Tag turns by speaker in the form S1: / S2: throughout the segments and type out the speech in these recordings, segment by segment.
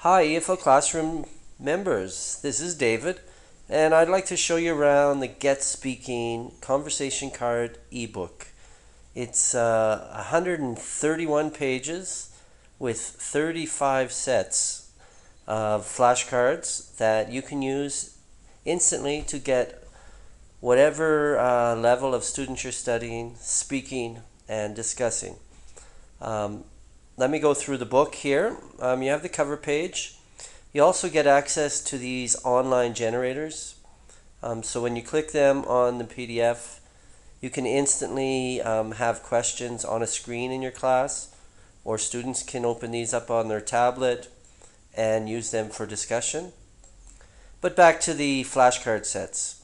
S1: Hi, EFL Classroom members. This is David, and I'd like to show you around the Get Speaking Conversation Card ebook. It's 131 pages with 35 sets of flashcards that you can use instantly to get whatever level of students you're studying, speaking, and discussing. Um, Let me go through the book here. You have the cover page. You also get access to these online generators. So when you click them on the PDF, you can instantly have questions on a screen in your class, or students can open these up on their tablet and use them for discussion. But back to the flashcard sets.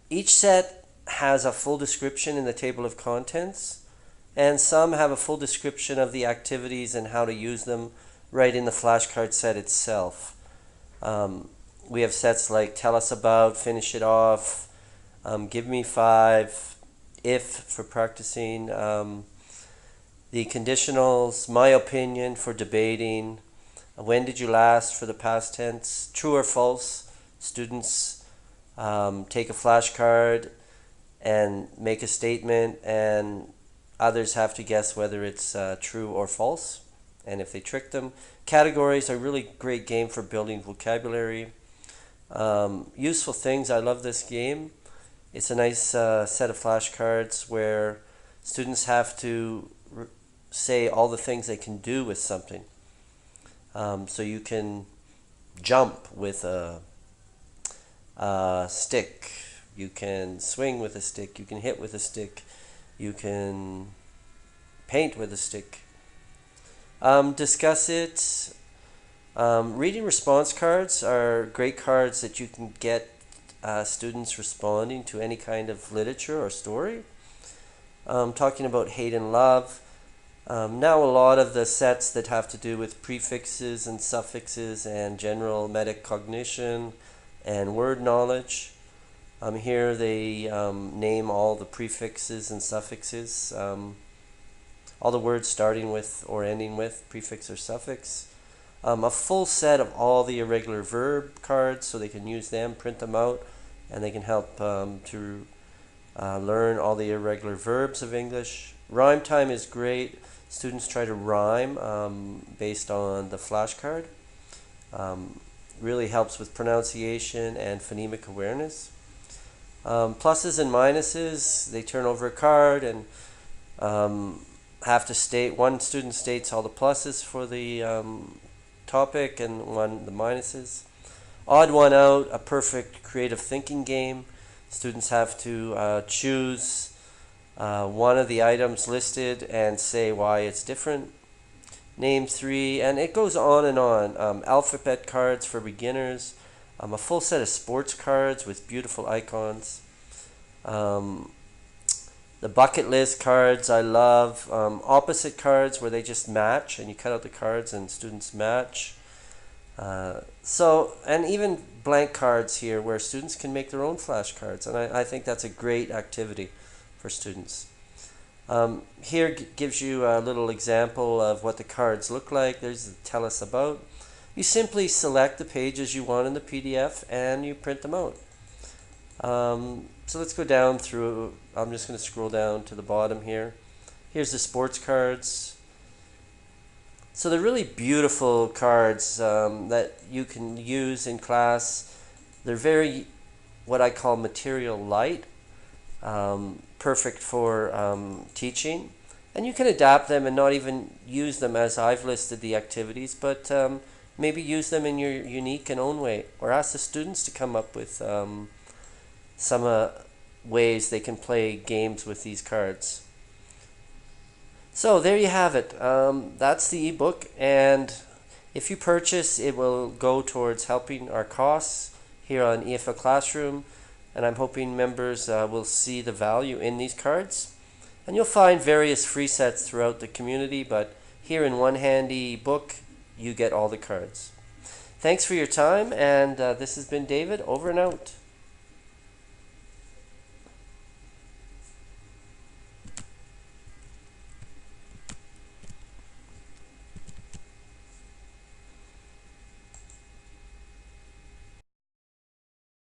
S1: Each set has a full description in the table of contents, and some have a full description of the activities and how to use them right in the flashcard set itself. We have sets like Tell Us About, Finish It Off, Give Me Five, If for practicing, the conditionals, My Opinion for debating, When Did You Last for the past tense, True or False. Students take a flashcard and make a statement, and others have to guess whether it's true or false, and if they trick them. Categories are a really great game for building vocabulary. Useful things, I love this game. It's a nice set of flashcards where students have to say all the things they can do with something. So you can jump with a stick. You can swing with a stick. You can hit with a stick. You can paint with a stick. Discuss it. Reading response cards are great cards that you can get students responding to any kind of literature or story. Talking about hate and love. Now a lot of the sets that have to do with prefixes and suffixes and general metacognition and word knowledge. Here they name all the prefixes and suffixes, all the words starting with or ending with prefix or suffix. A full set of all the irregular verb cards so they can use them, print them out, and they can help to learn all the irregular verbs of English. Rhyme time is great. Students try to rhyme based on the flashcard. Really helps with pronunciation and phonemic awareness. Pluses and minuses, they turn over a card and have to state, one student states all the pluses for the topic and one the minuses. Odd one out, a perfect creative thinking game. Students have to choose one of the items listed and say why it's different. Name three, and it goes on and on. Alphabet cards for beginners. A full set of sports cards with beautiful icons. The bucket list cards I love. Opposite cards where they just match and you cut out the cards and students match. And even blank cards here where students can make their own flashcards, and I think that's a great activity for students. Here gives you a little example of what the cards look like. There's the Tell Us About. You simply select the pages you want in the PDF and you print them out. So let's go down through. I'm just going to scroll down to the bottom here. Here's the sports cards. So they're really beautiful cards that you can use in class. They're very, what I call material light, perfect for teaching. And you can adapt them and not even use them as I've listed the activities, but maybe use them in your unique and own way, or ask the students to come up with some ways they can play games with these cards. So there you have it. That's the ebook, and if you purchase, it will go towards helping our costs here on EFL Classroom, and I'm hoping members will see the value in these cards. And you'll find various free sets throughout the community, but here in one handy book, you get all the cards. Thanks for your time, and this has been David, over and out.